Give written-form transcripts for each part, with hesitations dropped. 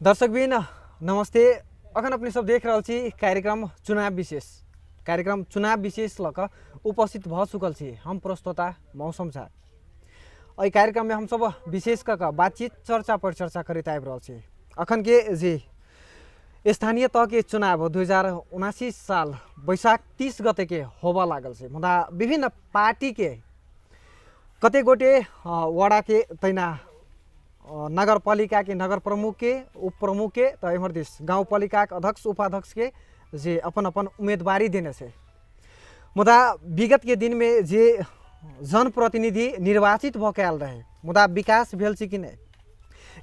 दर्शकबिन नमस्ते। अखन अपने सब देख रहा छी कार्यक्रम चुनाव विशेष लक उपस्थित भ चुकल छी हम प्रस्तोता मौसम झा। एहि कार्यक्रम में हम सब विशेष कक बातचीत चर्चा परिचर्चा करते आबि रहल छी। अखन के जी स्थानीय तह के चुनाव 2079 साल बैशाख 30 गते के होबा लागल छै। मुदा विभिन्न पार्टी के कते गोटे वड़ा के तैना नगरपालिका के नगर प्रमुख के उप प्रमुख के तो एमहर दिस गाउँपालिका के अध्यक्ष उपाध्यक्ष के जे अपन अपन उम्मीदवारी देने से। मुदा विगत के दिन में जे जनप्रतिनिधि निर्वाचित भऽ के आयल रहे मुदा विकास भेल छै कि नहीं।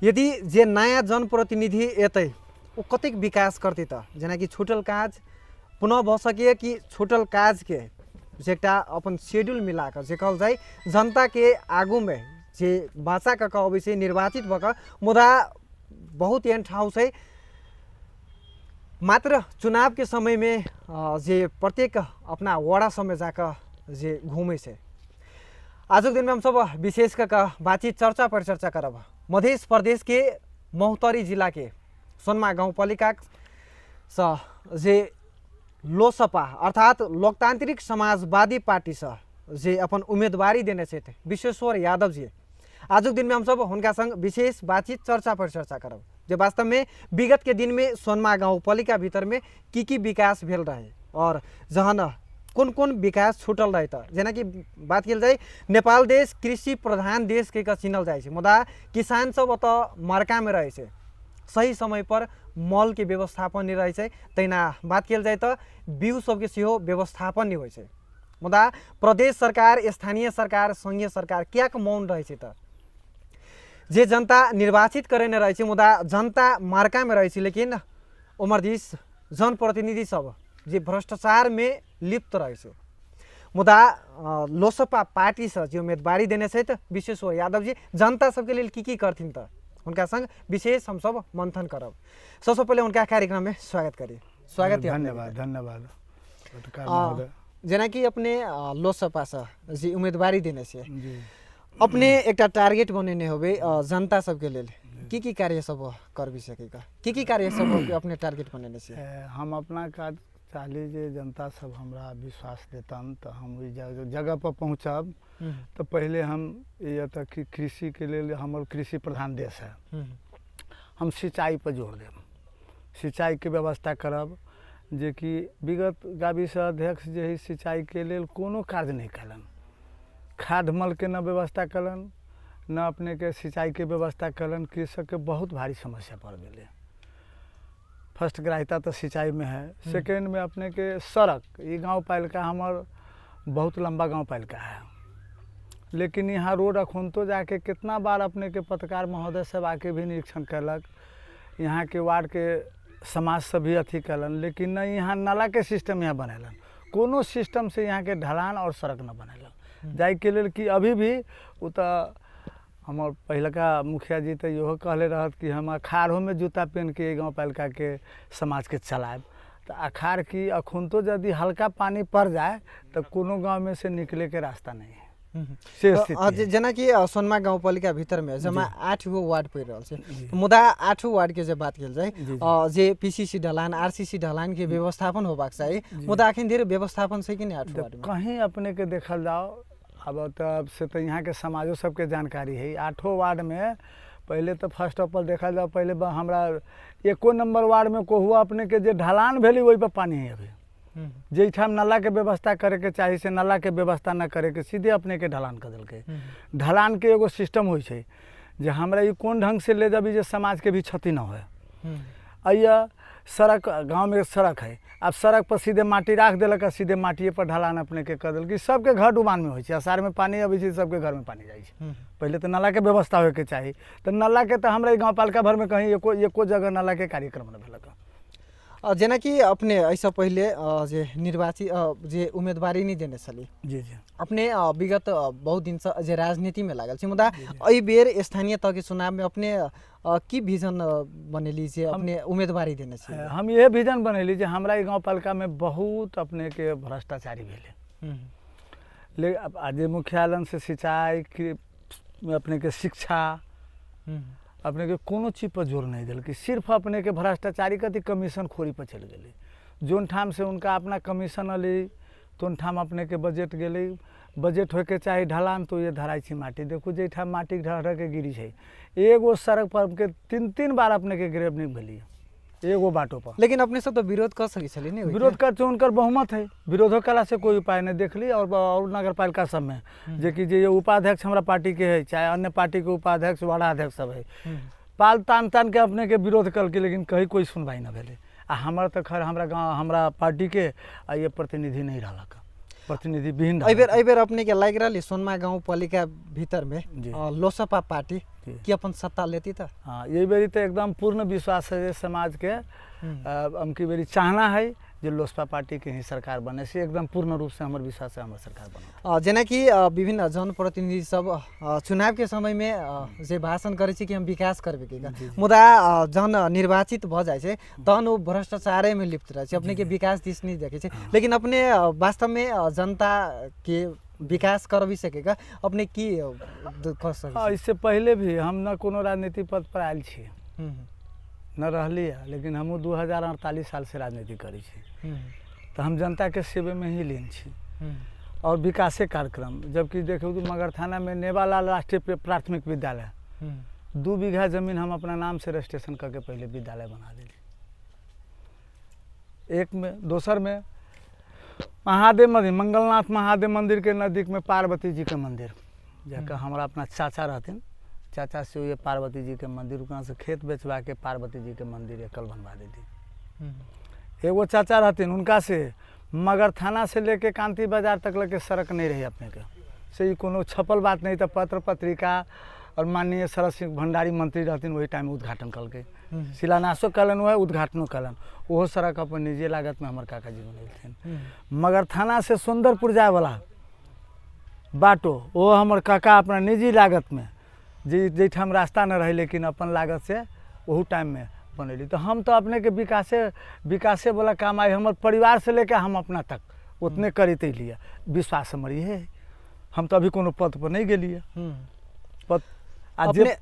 यदि जे नया जनप्रतिनिधि एतै ओ कतेक विकास करते त जेना कि छूटल काज पुनः भऽ सके कि छूटल काज के जेटा अपन शेड्यूल मिलाकर जे कहल जाए जनता के आगू में जे बाचा का अवश्य निर्वाचित भक मुदा बहुत एहन ठाउँ छै मात्र चुनाव के समय में जे प्रत्येक अपना वड़ा समय जाकर जे घूमे से। आज के दिन में हम सब विशेष का बातचीत चर्चा परिचर्चा करब मध्य प्रदेश के महोत्तरी जिला के सोनमा गाउँपालिका स जे लोसपा अर्थात लोकतांत्रिक समाजवादी पार्टी से जे अपन उम्मीदवारी देने से विश्वेश्वर यादव जी। आज के दिन में हम सब उनका संग विशेष बातचीत चर्चा परिचर्चा करब जो वास्तव में विगत के दिन में सोनमा गाउँपालिका भीतर में की विकास भेल रहे और जहन कौन कौन विकास छूटल रहे त जेना कि बात कल जाए नेपाल देश कृषि प्रधान देश के चिन्हल जाए छै। मुदा किसान सब अत मरका में रहे छै सही समय पर मल के व्यवस्थापन नहीं रहे छै। तैना बात कल जाए तो बीउ सब के सेहो व्यवस्थापन नहीं होय छै। मुदा प्रदेश सरकार स्थानीय सरकार संघीय सरकार क्या मौन रहे छै त जे जनता निर्वाचित करे न रहे छै मुदा जनता मार्का में रहे छै। लेकिन उमर दिस जनप्रतिनिधि सब जे भ्रष्टाचार में लिप्त रहे छै। मुदा लोसपा पार्टी से जो उम्मीदवारी देने से विश्वेश्वर यादव जी जनता सबके लिए की करथिन त उनका संग विशेष हम सब मंथन करब। सबसे पहले उनका कार्यक्रम में स्वागत करिए। स्वागत है। धन्यवाद धन्यवाद। जेना कि अपने लोसपा से जी उम्मीदवारी देने से अपने एक टारगेट बनेने होबे जनता सबके लेल की कार्य सब कर भी सकेगा की कार्य सब अपने टारगेट बनेने से। हम अपना काज चाहली जे जनता सब हमरा विश्वास देतन तो हम जगह पर पहुँचब। तो पहले हम ये तक कि कृषि के लिए हमारे कृषि प्रधान देश है हम सिंचाई पर जोर देव सिंचाई के व्यवस्था करब जे कि विगत गाविस अध्यक्ष जे है सिंचाई के लिए कोनो कार्य नहीं कलन खाद मल के न व्यवस्था कलन न अपने के सिंचाई के व्यवस्था कलन कृषक के बहुत भारी समस्या पड़ गए। फर्स्ट ग्राह्यता तो सिंचाई में है। सेकेंड में अपने के सड़क ये गाँव पालिका हमार बहुत लंबा गाँव पालिका है लेकिन यहाँ रोड अखुन तो जाके कितना बार अपने के पत्रकार महोदय सब आके भी निरीक्षण कैलक यहाँ के वार्ड के समाज से भी अथी कलन लेकिन न यहाँ नाला के सिस्टम यहाँ बनेलन कोनो सिस्टम से यहाँ के ढलान और सड़क न बनेलन जाए के लिए कि अभी भी वो तो हमार पहलका मुखिया जी तो यो कहले रहत कि हम अखाड़ों में जूता पहन के गाँव पालिका के समाज के चलाएब तो अखाड़ की अखुन तो यदि हल्का पानी पड़ जाए तो कोनो गांव में से निकले के रास्ता नहीं है। जेना कि सोनमा गाउँपालिका भीतर में जमा 8 गो वार्ड पड़ रहा है मुदा 8 वार्ड के जब बात कल जाए जे पीसीसी ढलान आरसीसी ढलान के व्यवस्थापन होबाक चाहिए मुदा आखिर देर व्यवस्थापन से कि नहीं 8 वार्ड में कहीं अपने के देखल जाओ अब तब से तो यहाँ के समाजों सबके जानकारी है 8 वार्ड में पहले तो फर्स्ट ऑफ ऑल देखा जाओ पहले हमरा 1 नंबर वार्ड में को हुआ अपने के जे ढलान भेली वही पर पानी है अभी जेठाम नाला के व्यवस्था करे के चाहिए से नाला के व्यवस्था ना करे के सीधे अपने के ढलान कर दिल के ढलान के एगो सिस्टम हो जे हमरा ये कौन ढंग से ले जाबी जे समाज के भी क्षति ना होए। अय्या सड़क गांव में सड़क है अब सड़क पर सीधे माटी राख दिलक सीधे माटिए पर ढलान अपने के कर दिल कि सबके घर डुबान में हो अषाढ़ में पानी अबै छै सबके घर में पानी जाए पहले तो नाला के व्यवस्था होए के चाहिए तो नाला के तो हमरा गाँव पालिका भर में कहीं एको जगह नाला के कार्यक्रम न भेलक। जेना कि अपने ऐसा पहले जे निर्वाचित जे उम्मीदवारी नहीं देने छली जी जी अपने विगत बहुत दिन से जे राजनीति में लागल छी मुदा एहि बेर स्थानीय तह के चुनाव में अपने की विजन बनेली जे अपने उम्मीदवारी देने छी। हम ये विजन बनेली जे हमरा गाँव पालिका में बहुत अपने के भ्रष्टाचारी भेले ले आज मुख्यालय से सिंचाई अपने के शिक्षा अपने के कोनो चीज पर जोर नहीं दिल कि सिर्फ अपने के भ्रष्टाचारी कथी कमीशन खोरी पर चल गए जोन ठाम से उनका अपना कमीशन अली तो ठाम अपने के बजट गए बजट होके चाहे ढलान तो ये धराई छी माटी देखू जे ठाम माटी ढह ढह के गिरी है एगो सड़क पर के 3-3 बार अपने के गिरेब नहीं भली एगो बाटो पर। लेकिन अपने सब तो विरोध कर सकी छली नहीं विरोध करते उनकर बहुमत है विरोध कला से कोई उपाय नहीं देख ली और नगर पालिका सब में जे कि जे उपाध्यक्ष हमारा पार्टी के है चाहे अन्य पार्टी के उपाध्यक्ष वार्ड अध्यक्ष सब है पाल तान तान के अपने के विरोध करके लेकिन कहीं कोई सुनवाई न भेले आ हमारा तो खैर हमारा गाँव हमारा पार्टी के ये प्रतिनिधि नहीं रहा प्रतिनिधि विहीन अइबेर अपने के लाग रही सोनमा गाँव पालिका भीतर में लोसपा पार्टी की अपन सत्ता लेती था। हाँ ये बेरी तो एकदम पूर्ण विश्वास है समाज के हमकी बेरी चाहना है जो लोसपा पार्टी के ही सरकार बने से एकदम पूर्ण रूप से हमारे विश्वास है हमारे सरकार बने। जेना कि विभिन्न जनप्रतिनिधि सब चुनाव के समय में जे भाषण करे कि हम विकास करबे के मुदा जन निर्वाचित भ जाए छे तहन वो भ्रष्टाचार में लिप्त रहे अपने के विकास दिस नहीं देखे छे लेकिन अपने वास्तव में जनता के विकास कर भी सकेगा अपने की कर सके। इससे पहले भी हम न कोनो राजनीति पद पर आयल छी न रहली है लेकिन हम 2048 साल से राजनीति करी छी तो हम जनता के सेवे में ही लीन छी और विकासे कार्यक्रम जबकि देखो तो मगर थाना में नेवालाल राष्ट्रीय प्राथमिक विद्यालय 2 बीघा जमीन हम अपना नाम से रजिस्ट्रेशन करके पहले विद्यालय बना दिली एक में दोसर में महादेव मंदिर मंगलनाथ महादेव मंदिर के नज़दीक में पार्वती जी के मंदिर जहाँ हमारा अपना चाचा रहते चाचा से ये पार्वती जी के मंदिर वहाँ से खेत बेचवा के पार्वती जी के मंदिर एकल बनवा देती एगो चाचा रहते उनका से मगर थाना से लेके कांति बाजार तक लेके सड़क नहीं रही अपने के से ही कोनो छपल बात नहीं तो पत्र पत्रिका और माननीय शरद सिंह भंडारी मंत्री रहथिन वही टाइम उद्घाटन कल के शिलान्यासो कलन हुआ उद्घाटनो कलन वो सड़क अपन निजी लागत में हमारे काका जी बनैलथिन मगर थाना से सुंदरपुर जाए वाला बाटो वो हमारे काका अपना निजी लागत में जैठाम रास्ता न रहे लेकिन अपन लागत से वही टाइम में बनैली तो हम तो अपने के विकासे वाला काम आए हमारे परिवार से लेकर हम अपना तक उतने करते लिए विश्वास हमारी है हम तो अभी कोनो पद पर नहीं गेलिए पद अपने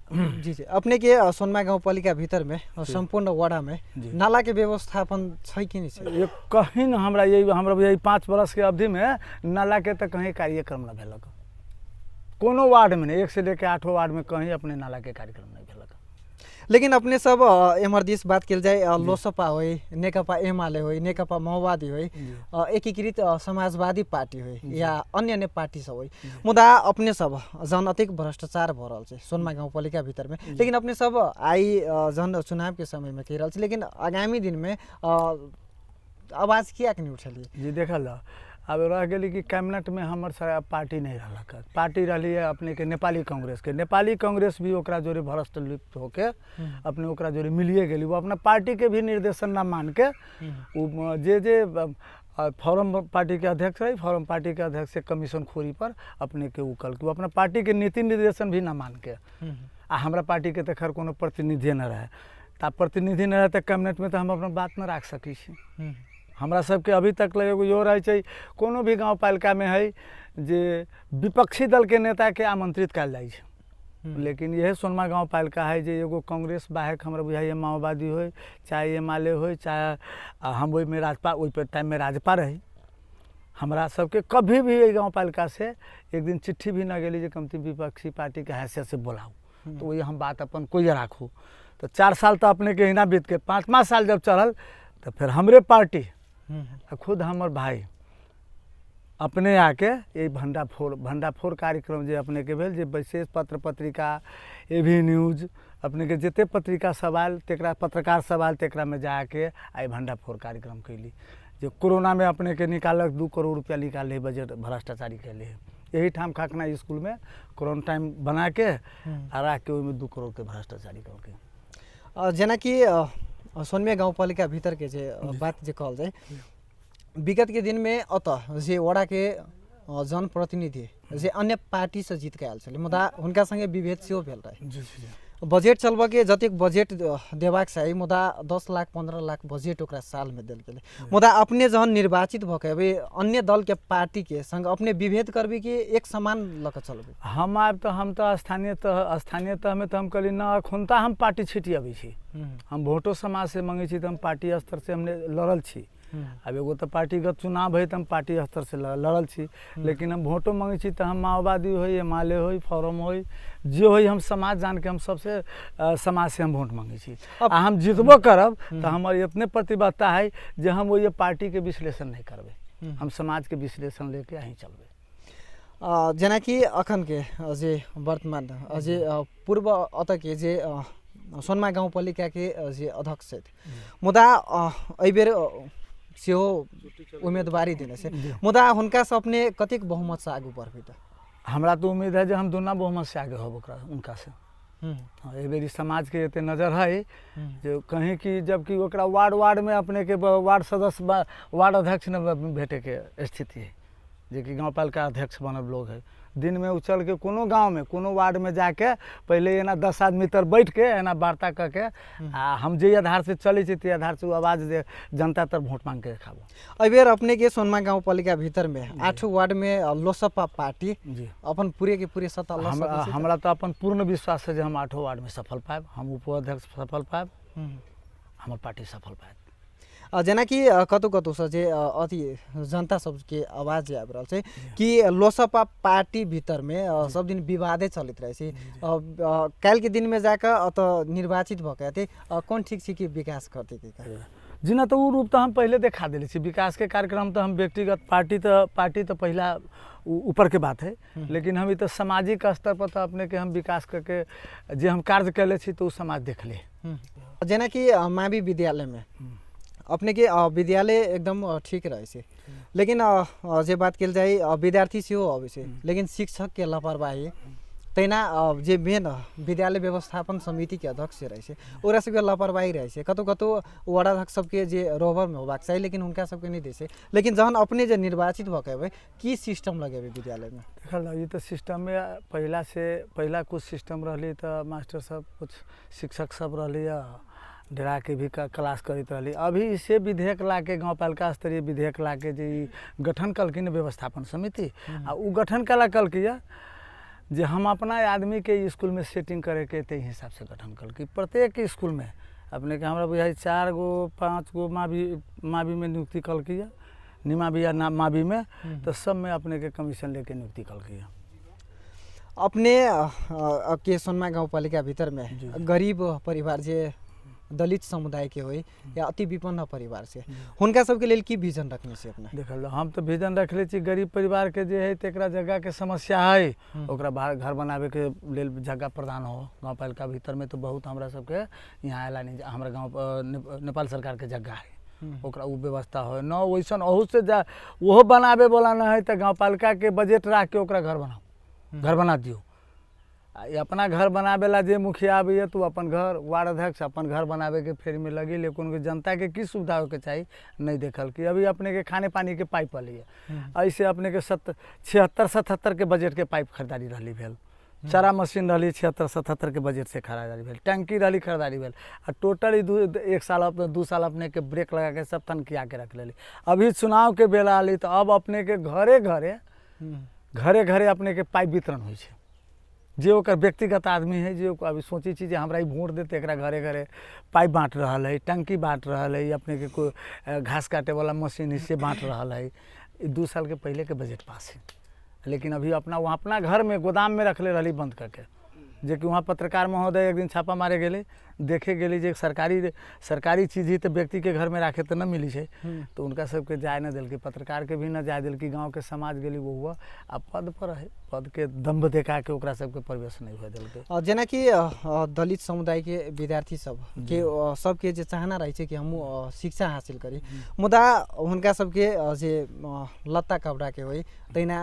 जी जी अपने के सोनमा गाँव पालिका भीतर में संपूर्ण वार्ड में नाला के व्यवस्थापन छै कि नहीं छै? ये कहीं न हमरा यही 5 वर्ष के अवधि में नाला के तो कहीं कार्यक्रम न भेलक कोनो वार्ड में नहीं 1 से लेकर 8 वार्ड में कहीं अपने नाला के कार्यक्रम नहीं भेलक लेकिन अपने सब एमर दिस बात किल जाए लोसपा हो नेकपा एमाले हो नेकपा माओवादी हो एकीकृत समाजवादी पार्टी हो या अन्य पार्टी सब हो मुदा अपने सब जन अतिक भ्रष्टाचार भ रहल छै सोनमा गाउँपालिका भीतर में लेकिन अपने सब आई जन चुनाव के समय में कह रहल छै लेकिन आगामी दिन में आवाज किया नहीं उठलिए जी देखल अब रह गई कि कैबिनेट में हमार सारा पार्टी नहीं रहा पार्टी रही है अपने के नेपाली कांग्रेस भी ओकरा जोरे भ्रष्ट लिप्त होके अपने ओकरा जोरे मिलिए गई वो अपना पार्टी के भी निर्देशन ना मान के जे फॉरम पार्टी के अध्यक्ष रही फॉरम पार्टी के अध्यक्ष से कमीशन खोरी पर अपने के उकल के वो अपना पार्टी के नीति निर्देशन भी ना मान के आ हमारा पार्टी के तो खैर कोनो प्रतिनिधि न रहे ता प्रतिनिधि न रहे तो कैबिनेट में तो हम अपना बात न रख सकी हमरा सबके अभी तक एगो यो रहे छै कोनो भी गाँव पालिका में है जे विपक्षी दल के नेता के आमंत्रित कल जाए लेकिन यह सोनमा गाँव पालिका है जे एगो कांग्रेस बाहक हमरा बुझाइए माओवादी हो चाहे एमाले हो चाहे हम वही में राजपा वही टाइम में राजपा रही हमरा सबके कभी भी गाँव पालिका से एक दिन चिट्ठी भी न गई कमती विपक्षी पार्टी के हैसियत से बोलाऊ तो वही हम बात अपन कोई राखू तो 4 साल तो अपने के हिना बीत के 5वां साल जब चढ़ल तो फिर हमरे पार्टी खुद हमार भाई अपने आके ये भंडाफोड़ कार्यक्रम जे अपने के भेल जे विशेष पत्र पत्रिका एवी न्यूज अपने के जिते पत्रिका सवाल तेकरा पत्रकार सवाल तेकरा में जाके आई भंडाफोड़ कार्यक्रम कैली जो कोरोना में अपने के निकालक 2 करोड़ रुपया निकाले बजट भ्रष्टाचारी के लिए यही ठाम खाकना स्कूल में कोरोना टाइम बना के आ रख के 2 करोड़ के भ्रष्टाचारी करके जेना कि सोनमा गाउँपालिका भीतर के जे बात जे कहल जाए विगत के दिन में अत जे वड़ा के जनप्रतिनिधि जे अन्य पार्टी से जीत के आयल छले मुदा हुनका संगे विभेद सेहो भेल रहे बजेट चलबा के जतेक बजेट देबाक चाही मुदा 10 लाख 15 लाख बजेट ओकरा साल में देल गेलै मुदा अपने जहन निर्वाचित भके अबे अन्य दल के पार्टी के संग अपने विभेद करबी कि एक समान लक चलबे हम आब तो हम तो स्थानीय तह में तो हम कहली ना अखुनता हम पार्टी छिटी अबै छी हम वोटो समाज से मांगे छी तो हम पार्टी स्तर से हमने लड़ल छी अब एगो तो पार्टीगत चुनाव है तो हम पार्टी स्तर से लड़ल छी लेकिन हम वोटो मांगे छी तो हम माओवादी हो एमाले हो फॉरम हो जो हो हम समाज जान के हम सबसे समाज से हम वोट मांगे छी आ हम जीतबो करब तो हमारी इतने प्रतिबद्धता है जे हम वो ये पार्टी के विश्लेषण नहीं करबे हम समाज के विश्लेषण लेके अहीं चलबे जेनाकि अखन के जे वर्तमान जे पूर्व अत के जे सोनमा गाउँपालिका के जे अध्यक्ष छथि मुदा एहि बेर सेहो उम्मीदवारी देने से मुदा हुनका से अपने कतेक बहुमत से आगू बढ़बे त हमरा तो उम्मीद है जो हम दुना बहुमत से आगे होब उनका से हाँ ये बेरी समाज के एते नजर है जो कहीं कि जबकि ओकरा वार्ड में अपने के वार्ड सदस्य वार्ड अध्यक्ष न भेटे के स्थिति है जे कि गाँव पालिका अध्यक्ष बनल लोग है दिन में उछल के कोनो गांव में कोनो वार्ड में जाके पहले एना 10 आदमी तर बैठ के एना वार्ता करके आ हम जे आधार से चले ते आधार से आवाज दे जनता तर वोट मांग के देखाबो एहि बेर अपने के सोनमा गाउँपालिका भीतर में 8 वार्ड में लोसपा पार्टी अपन पूरे के पूरे सत्ता हमरा तो अपन पूर्ण विश्वास है जे हम 8 वार्ड में सफल पाएब हम उपाध्यक्ष सफल पाएब हमर पार्टी सफल पाएब जेनाकि कतौ कतौ से जे अथी जनता सबके आवाज आबि रहल छै कि लोसपा पार्टी भीतर में सब दिन विवादे चलित रहे छै काल के दिन में जाकर अत निर्वाचित भके थे कौन ठीक छै कि विकास करते के जिना तो वो रूप तो हम पहले दिखा दिले छी विकास के कार्यक्रम तो हम व्यक्तिगत पार्टी तो पहला ऊपर के बात है लेकिन हम तो सामाजिक स्तर पर तो अपने के हम विकास करके जे हम कार्य कैले छी तो उ समाज देख ले जेनाकि मावी विद्यालय में अपने के विद्यालय एकदम ठीक रहे छै लेकिन जे बात कल जाए विद्यार्थी से अबै छै लेकिन शिक्षक के लापरवाही तैना जे मेन विद्यालय व्यवस्थापन समिति के अध्यक्ष रहे छै ओकरा सबके लापरवाही रहे छै कतौ कतौ वार्ड अध्यक्ष सबके जे रोवर में होबाक चाही लेकिन उनका सबके नहीं दे छै लेकिन जहन अपने जे निर्वाचित भकेबै की सिस्टम लगेबै विद्यालय में देखल ये तो सिस्टम में पहला कुछ सिस्टम रहली तो मास्टर सब कुछ शिक्षक सब रहली डरा के भी क्लास करते रही अभी इसे विधेयक ला के गाँव पालिका स्तरीय विधेयक ला के जे गठन कलकिन व्यवस्थापन समिति आ उ गठन कल किया जे हम अपना आदमी के स्कूल में सेटिंग करे के ते हिसाब से गठन कल कि प्रत्येक स्कूल में अपने के हमरा बुझाई 4 गो 5 गो मावी में नियुक्ति कल किया निमावी या मावी में तो सब में अपने के कमीशन लेके नियुक्ति कल किया अपने के सोनमा गाउँपालिका भीतर में गरीब परिवार जे दलित समुदाय के होई या अति विपन्न परिवार से हुनका सबके लेल की विजन रखने से अपना देखल हम तो विजन रखले छी गरीब परिवार के जे है तेकरा जगह के समस्या है ओकरा बाहर घर बनावे के लेल जगह प्रदान हो गाँव पालिका भीतर में तो बहुत हमरा सबके यहाँ आला नहीं हमरा गाँव नेपाल सरकार के जगह है ओकरा उ व्यवस्था हो न वैसन अहू से जा वो बनावे वाला न है तो गाँव पालिका के बजट रख के ओकरा घर बनाओ घर बना दियो अपना घर बनावेला जे मुखिया आबैया तो अपन घर वार्ड अध्यक्ष अपन घर बनावे के फेर में लगे लेकिन जनता के की सुविधा होके चाहिए नहीं देखल कि अभी अपने के खाने पानी के पाइप वाली ऐसे अपने के 76-77 के बजट के पाइप खरीदारी रही भेल चारा मशीन रही 76-77 के बजट से खरीदारी भेल टंकी रही खरीदारी भेल आ टोटल 1 साल 2 साल अपने के ब्रेक लगा के सब तनखिया के रख ले अभी चुनाव के बेला आली तो अब अपने के घरे घरे अपने के पाइप वितरण हो जे ओकर व्यक्तिगत आदमी है जो अभी सोची चीज हमरा वोट देते एक घरे घरे पाइप बांट रहा है टंकी बांट रहा है अपने के कोई घास काटे वाला मशीन इससे बांट रहा है 2 साल के पहले के बजट पास है लेकिन अभी अपना घर में गोदाम में रखले रही बंद करके जे कि वहाँ पत्रकार महोदय एक दिन छापा मारे गेले देखे गेली जे सरकारी चीज ही तो व्यक्ति के घर में राखे तो न मिली है तो उनका सबके जाए न दिल पत्रकार के भी न जाए दिल गाँव के समाज गेली वो हुआ आ पद पर है पद के दम्भ देखा के ओकरा सबके प्रवेश नहीं हुए दिल जेना कि दलित समुदाय के विद्यार्थी सब के सबके जे चाहना रहे छै कि हम शिक्षा हासिल करी मुदा हुनका सबके जे लत्ता कपड़ा के होई तैना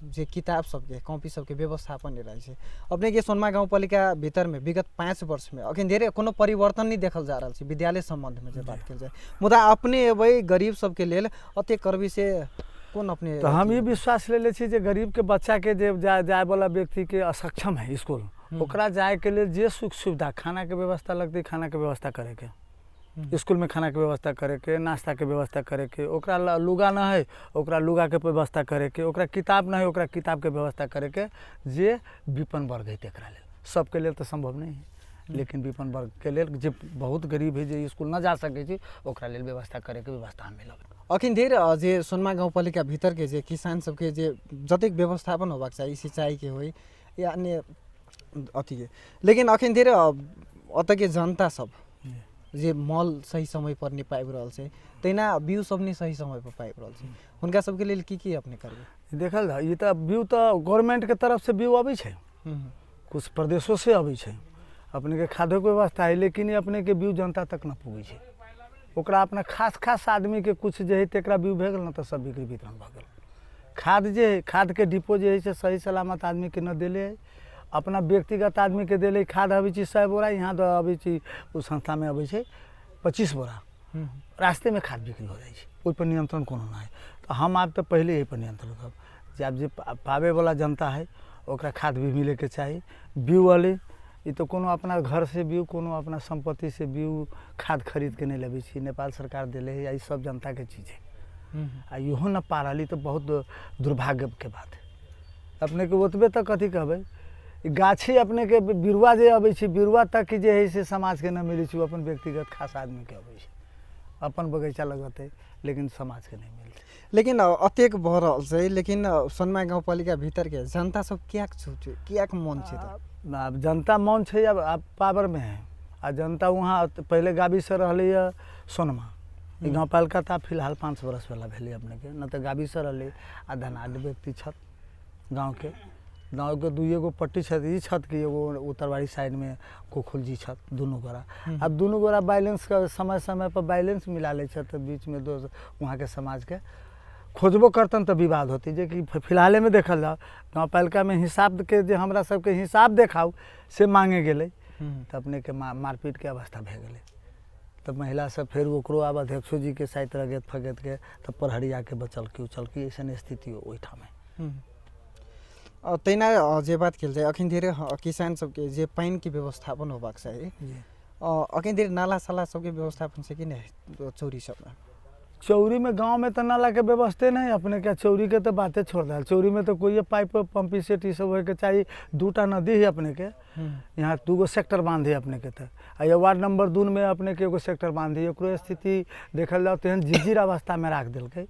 जे किताब सबके कॉपी सबके व्यवस्थापन नहीं रहे छै अपने के सोनमा गाउँपालिका भीतर में विगत 5 वर्ष में अखन धेरै कोनो परिवर्तन नहीं देखल जा रहा है विद्यालय संबंध में जे बात कल जाए मुदा अपने अबै गरीब सबके लेल अते करबी से कौन अपने तो हम ये विश्वास ले छी जे गरीब के बच्चा के जे जाए वाला व्यक्ति के असक्षम है स्कूल ओकरा जाए के लिए जे सुख सुविधा खाना के व्यवस्था लगती खाना के व्यवस्था करे के, स्कूल में खाना के व्यवस्था करे के, नाश्ता के व्यवस्था करे के, ओकरा लुगा ना है ओकरा लुगा के व्यवस्था करे के, ओकरा किताब ना है ओकरा किताब के व्यवस्था करे के, जे विपन्न वर्ग है तेकरा लेल। सबके लेल तो संभव नहीं है, लेकिन विपन्न वर्ग के लेल जे बहुत गरीब है जे स्कूल ना जा सके छी ओकरा लेल व्यवस्था करे के व्यवस्था हमें लगे। अखिन धेर जे सोनमा गाउँपालिका भीतर के जे किसान सबके जे जतेक व्यवस्थापन होबाक चाही सिंचाई के होइ या अन्य अथी के, लेकिन अखिन धेर अत के जनता सब जे मल सही समय पर नहीं पाबि रहल छै, तहिना बिउ सब नहीं सही समय पर पाबि रहल छै, हुनका सबके लेल की अपने करबै? देखल जाए ये तो बिउ तो गवर्नमेंट के तरफ से बिउ अबै छै, कुछ प्रदेशों से अबै छै, अपने के खादो के व्यवस्था है, लेकिन ये अपने के बिउ जनता तक न पुगे छै। ओकरा अपना खास खास आदमी के कुछ जे है तेकरा बिउ भे गेल न तो सब बिक्री वितरण भ गेल। खाद जे है खाद के डिपो जे है से सही सलामत आदमी के न देले है, अपना व्यक्तिगत आदमी के देले खाद अबै छै 100 बोरा, यहाँ तो अबै छै उस संस्था में अबै छै 25 बोरा, रास्ते में खाद बिक्री हो जाइ छै, ओइ पर नियंत्रण कोनो ना है। तो हम आप तो पहले यही पर नियंत्रण करब जे आप जे पावे वाला जनता है ओकरा खाद भी मिले के चाहिए। बिउ वाले ये तो कोनो अपना घर से बिउ कोनो अपना संपत्ति से बिउ खाद खरीद के नहीं लेबै छी, नेपाल सरकार देले है, ये सब जनता के चीज है। आ इहो न पा रही तो बहुत दुर्भाग्य के बात है। अपने के ओतबे तक कथी कहबै, गाछी अपने के बिरुआ जे अबै छै बिरुआ तक जे है से समाज के न मिलै छै, अपन व्यक्तिगत खास आदमी के अबै छै, अपन बगीचा लगतै लेकिन समाज के नहीं मिलते। लेकिन अतेक भऽ रहल छै, लेकिन सोनमा गाउँपालिका भीतर के जनता सब कियाक छुट कियाक मन छै? अब जनता मन छै अब पावर में है, आ जनता वहाँ पहले गाबी से रहले सोनमा गाउँपालिका था फिलहाल 5 बरस वाला भेले अपने के, न तो गाबी से रहले आ धनाढ़ व्यक्ति छत गाँव के 2 पट्टी छत, ई छत के एगो उत्तरवाड़ी साइड में गोखुलजी छत, दुनू गोरा। अब दुनू गोरा बैलेंस का समय समय पर बैलेंस मिला ले छत, बीच में दो वहाँ के समाज के खोजबो करतन तो विवाद होती, जे कि फिलहाल में देखल जाओ गाउँपालिका में हिसाब के जे हमरा सबके हिसाब देखाऊ से मांगे गेले, तो अपने के मारपीट के अवस्था भे गेले। तो महिला सब फिर ओकरो आब अध्यक्षो जी के साथ रगत फगत के तब पढ़रिया के बचल की उचल की ऐसा स्थिति ओहिठाम में। तैना जे बात कल जाए अखिन धेर किसान सबके जे पानी की व्यवस्थापन होबाक चाही, अखिन धेर नाला साला सबके व्यवस्थापन से कि नहीं चौरी सब में? चौरी में गांव में तो नाला के व्यवस्था नहीं, अपने क्या चौरी के तो बातें छोड़ दिया। चौरी में तो कोई पाइप पंपी सेट सब हो के चाहिए, 2टा नदी है अपने के यहाँ, 2 सेक्टर बांध है अपने के, तो ये वार्ड नंबर 2 में अपने के एगो सेक्टर बांध है, ओकरो स्थिति देखल जाओ तेहन जिजिर अवस्था में राख दिल्कै।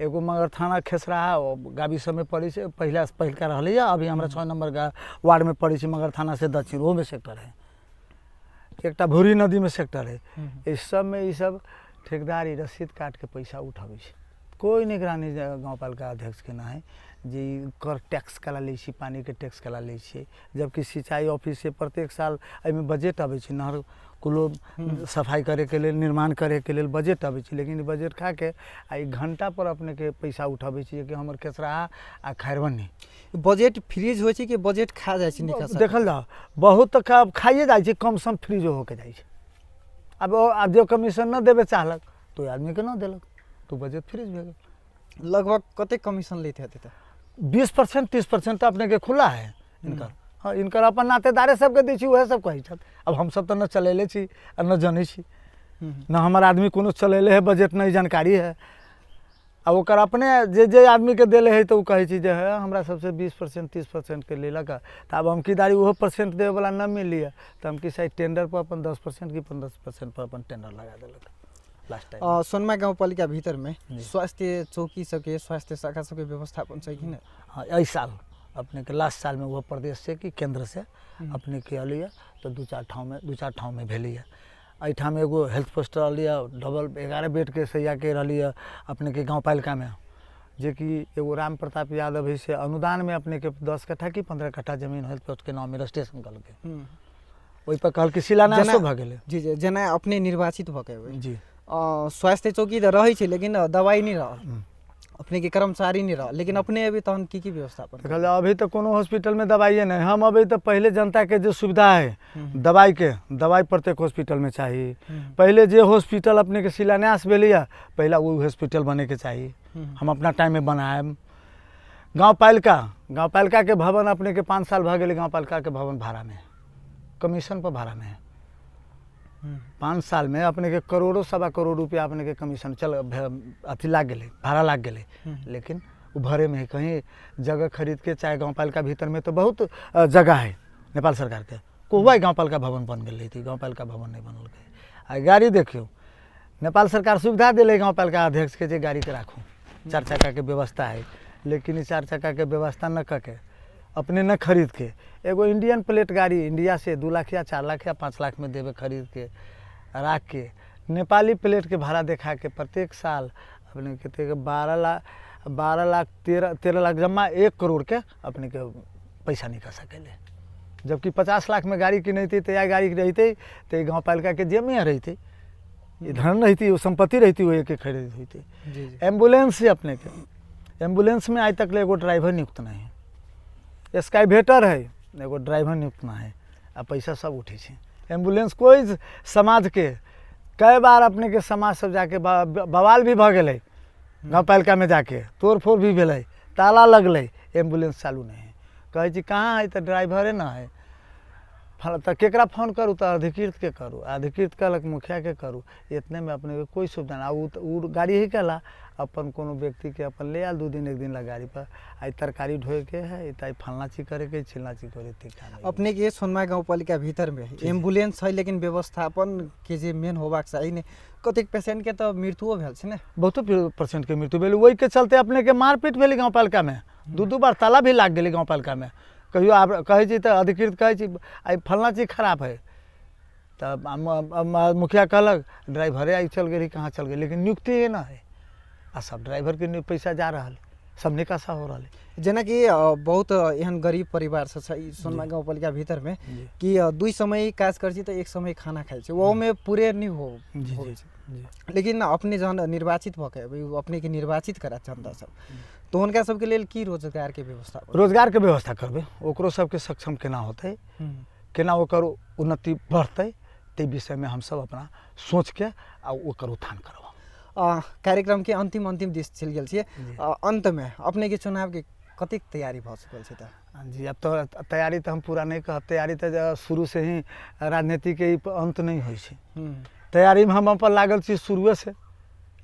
एगो मगर थाना खेसराहा गाबी सब में पड़ी से पहिलका रहले, अभी हमारा 6 नंबर वार्ड में पड़ी से मगर थाना से दक्षिण वो में सेक्टर है, एक भूरी नदी में सेक्टर है। इस सब में ये सब ठेकेदारी रसीद काट के पैसा उठाबै छै, कोई निगरानी गाउँपालिका अध्यक्ष के ना है, जे कर टैक्स कला लै छी, पानी के टैक्स कला लै छी, जबकि सिंचाई ऑफिस से प्रत्येक साल एहिमे बजट अबै छै, नहर कुलो सफाई करे के लेल निर्माण करे के लेल बजट अबै छै, लेकिन बजट खा के आ 1 घंटा पर अपने के पैसा उठाबै छै कि हमर खेसराहा आ खैरवनी बजट फ्रीज होइ छै कि बजट खा जाइ छै निकास? देखल जाओ बहुत तक खाइए जाइ छै, कम सम फ्रीज होके जाइ छै। अब जो कमीशन न देवे चाहलक तो आदमी के न देलक तो बजट फ्रीज भे गेल। लगभग कते कमीशन लेते हेतै? तो 20% 30% अपने के खुला है इनकर। हाँ, इनकर अपन नातेदारे सबके दै छी, वह सब कहै छथि। अब हम सब तो न चलेले छी और न जानै छी, न हमर आदमी कोनो चलेले है बजट, नहीं जानकारी है। अब ओकर अपने जे आदमी के देले है तो कहे छी जे है हमरा सबसे 20% 30% के लेलक, तो अब हम किदारी वो परसेंट देवे वाला न मिली है, तो हम की शायद टेंडर पर अपन 10% की 15% पर अपन टेंडर लगा देलक लास्ट टाइम। सोनमा गाउँपालिका भीतर में स्वास्थ्य चौकी सबके स्वास्थ्य शाखा सबके व्यवस्थापन छै कि नहीं? हाँ, एहि साल अपने के लास्ट साल में वो प्रदेश से कि केंद्र से अपने के अलिए तो 2-4 ठाव में भेली है। एहिठाम एगो हेल्थ पोस्ट रही, डबल 11 बेड के सैया के रही अपने के गाउँपालिका में, जे कि एगो राम प्रताप यादव है से अनुदान में अपने के 10 कट्ठा की 15 कट्ठा जमीन हेल्थ पोस्ट के नाम में रजिस्ट्रेशन कल के, ओहि पर कहल कि शिलान्यासो भ गेलै। जी जी, जेना अपने निर्वाचित भ के जी स्वास्थ्य चौकी तो रही है, लेकिन दवाई नहीं रहा, अपने के कर्मचारी नहीं रहा, लेकिन अपने अभी तहन की व्यवस्थापन? देखल जाओ अभी तो कोनो हॉस्पिटल में दवाइए नहीं, हम अभी तो पहले जनता के जो सुविधा है दवाई प्रत्येक हॉस्पिटल में चाहिए। पहले जे हॉस्पिटल अपने के शिलान्यास भेलै, पहला वो हॉस्पिटल बने के चाहिए, हम अपना टाइम में बनाएब। गाँव पालिका के भवन अपने के 5 साल भऽ गेलै गाँव पालिका के भवन भाड़ा में, कमीशन पर भाड़ा में है। 5 साल में अपने के करोड़ों सवा करोड़ रुपया अपने के कमीशन अथी लाग गेलै, भाड़ा लाग गेलै, लेकिन वो भरे में है। कहीं जगह खरीद के, चाहे गाँव पालिका भीतर में तो बहुत जगह है नेपाल सरकार के, कोहुआ गाँव पालिका भवन बन गई थी, गाँव पालिका भवन नहीं बनल गई। आ गाड़ी देखियो, नेपाल सरकार सुविधा दिले गाँव पालिका अध्यक्ष के जे गाड़ी के राखू, 4 चक्का के व्यवस्था है, लेकिन 4 चक्का के व्यवस्था न करके अपने न खरीद के एगो इंडियन प्लेट गाड़ी इंडिया से 2 लाख या 4 लाख या 5 लाख में देवे खरीद के रख के नेपाली प्लेट के भाड़ा देखा के प्रत्येक साल अपने के 12 लाख 13 लाख जमा 1 करोड़ के अपने के पैसा निकल सकेले। जबकि 50 लाख में गाड़ी किनती तो या गाड़ी रहती तो गाँव पालिका के जेब में रहती, ये धन रहती, वो संपत्ति रहती, वो एक खरीद हुई थी। एम्बुलेंस से अपने के एम्बुलेंस में आज तक एगो ड्राइवर नियुक्त नहीं है, स्काइवेटर है, एगो ड्राइवर नियुक्त ना है, आ पैसा सब उठे छे। एम्बुलेंस कोई समाज के कई बार अपने के समाज सब जाके बवाल भी भ गए, गाँव पालिका में जाके तोड़ फोड़ भी भेलै, ताला लगल, एम्बुलेंस चालू नहीं है। कहे छी कहाँ है तो ड्राइवरे ना है, तो केकरा फोन करूँ तो अधिकृत के करूँ, अधिकृत कहलक मुखिया के करूँ, इतने में अपने कोई सुविधा ना। वो गाड़ी ही कहला अपन कोनो व्यक्ति के अपन ले आल 2 दिन 1 दिन ला गाड़ी पर, आई तरकारी ढोए के है, आई फलना चीज करे के, छिलना चीज करे के। अपने के सोनमा गाँव पालिका भीतर में एम्बुलेंस है, लेकिन व्यवस्थापन के जे मेन होबाक चाही ने, कतेक पेशेंट के तो मृत्युओ भेल छै ने, बहुतो % के मृत्यु भेल। वही के चलते अपने के मारपीट भेल गाँव पालिका में, 2 बार ताला भी लाग गेलै गाँव पालिका में। कहियो आप कहे तो अधिकृत कहे आई फलना चीज खराब है, तब मुखिया कहलक ड्राइवरे आई चल गई, कहाँ चल गई, लेकिन नियुक्ति ना है, आ सब ड्राइवर के पैसा जा रहा है, सब निकासा हो रहा है। जेना कि बहुत एहन गरीब परिवार से सोनमा गाँव पालिका भीतर में कि 2 समय काज कर तो 1 समय खाना खाए, वो में पूरे नहीं हो। लेकिन अपने जहन निर्वाचित भके अपने के निर्वाचित करा जनता सब, तो उनका सबके लेल की रोजगार के व्यवस्था, रोजगार के व्यवस्था करबे, ओकरो सबके सक्षम केना होते, केना ओकर उन्नति बढ़ते, ते विषय में हम सब अपना सोच के आ ओकर उत्थान करब। कार्यक्रम के अंतिम दिश चल गल छे, अंत में अपने के चुनाव के कतेक तैयारी भ सकल छे? जी अब तो तैयारी तो हम पूरा नहीं कहब, तैयारी तो शुरू से ही राजनीति के अंत नहीं होइ छे। तैयारी में हम अपन लागल छी, शुरुए से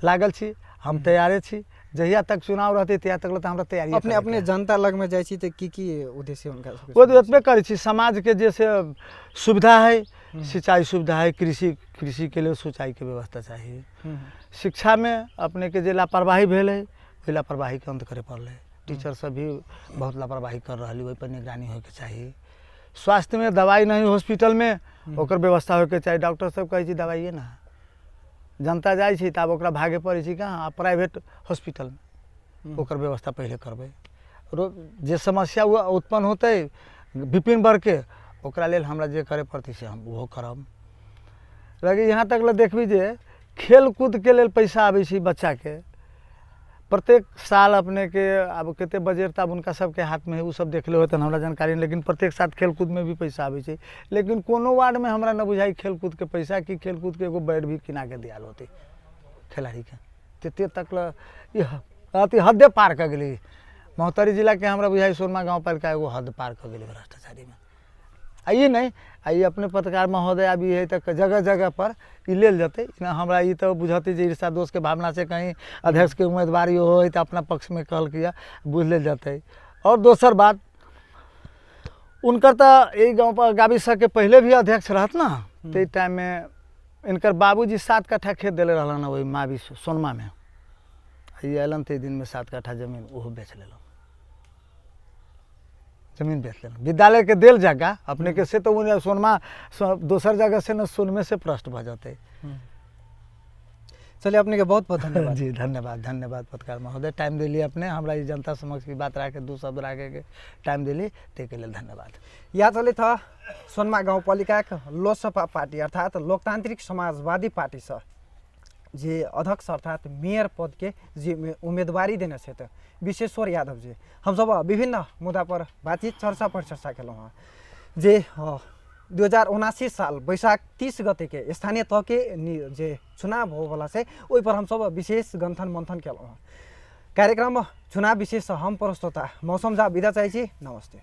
लागल छी, हम तैयारे छी। जहिया तक चुनाव रहते तहिया तक तो हमरा तैयारी अपने जनता लग में जाई छी तो की उद्देश्य उनका वो एतबे करै छी, समाज के जैसे सुविधा है, सिंचाई सुविधा है, कृषि के लिए सिंचाई के व्यवस्था चाहिए। शिक्षा में अपने के जे लापरवाही भेल है, वही लापरवाही के अंत करे पड़ल है। टीचर सब भी बहुत लापरवाही कर रहा है, वही पर निगरानी होके चाहिए। स्वास्थ्य में दवाई नहीं, हॉस्पिटल में ओकर व्यवस्था होके चाहिए। डॉक्टर सब कहे दवाइए ना, जनता जाए छी तब ओकरा भागे पड़े छी कहाँ, प्राइवेट हॉस्पिटल में, ओकर व्यवस्था पहले करबे। जे समस्या उत्पन्न होते विपिन वर्ग के, ओकरा लेल हमरा जे करे पड़ती से हम वो करब। लगे यहाँ तक देखबी जे खेल कूद के लेल पैसा आबै छी बच्चा के, प्रत्येक साल अपने के अब कते बजट तब उनका सबके हाथ में है, वो सब देख ले होते हमरा जानकारी, लेकिन प्रत्येक साल खेल कूद में भी पैसा आबै छै। लेकिन कोनो वार्ड में हमरा न बुझाई खेल कूद के पैसा, कि खेल कूद के एगो बैट भी किना के दियाल होते खिलाड़ी के, ते तक अति हद पार कर गेली। महोत्तरी जिला के हमरा बुझाई सोनमा गाँव पालिका एगो हद पार कर गेली भ्रष्टाचारी में। आइए नहीं आइए अपने पत्रकार महोदय अभी है तक जगह जगह पर लेल जाते ना, हमरा ये तो बुझते जे ईर्षा दोष के भावना से कहीं अध्यक्ष के उम्मीदवारी हो तो अपना पक्ष में कहल किया बुझ लेल जाते। और दोसर बात उनकर तो यही गाँव गाविस के पहले भी अध्यक्ष रहत ना, तो टाइम में इनकर बाबूजी 7 कट्ठा खेत दिले रहलन वही मावी सोनमा में, ये अलन 3 दिन में 7 कट्ठा जमीन वो बेच लेलन, जमीन बेच लेना। विद्यालय के देल जगह अपने के से तो सोनमा दोसर जगह से न सोनमे से प्रश्न भ जाते। चलिए अपने के बहुत बहुत धन्यवाद। जी धन्यवाद पत्रकार महोदय, टाइम दिली अपने हमरा ये जनता समक्ष की बात रखे 2 शब्द रखे के टाइम दिली, ते के लिए धन्यवाद। यह चले था सोनमा गाउँपालिका लोकसभा पार्टी अर्थात लोकतांत्रिक समाजवादी पार्टी से जे अध्यक्ष अर्थात मेयर पद के जे उम्मीदवारी देने से तो विश्वेश्वर यादव जी, हम सब विभिन्न मुद्दा पर बातचीत चर्चा पर चर्चा केलहुँ हँ। जे 2079 साल वैशाख 30 गते के स्थानीय तह के जे चुनाव हो वाला से ओहि पर हम सब विशेष गंथन मंथन केलहुँ हँ। कार्यक्रम चुनाव विशेष हम प्रस्तोता मौसम जा विदा चाहिए। नमस्ते।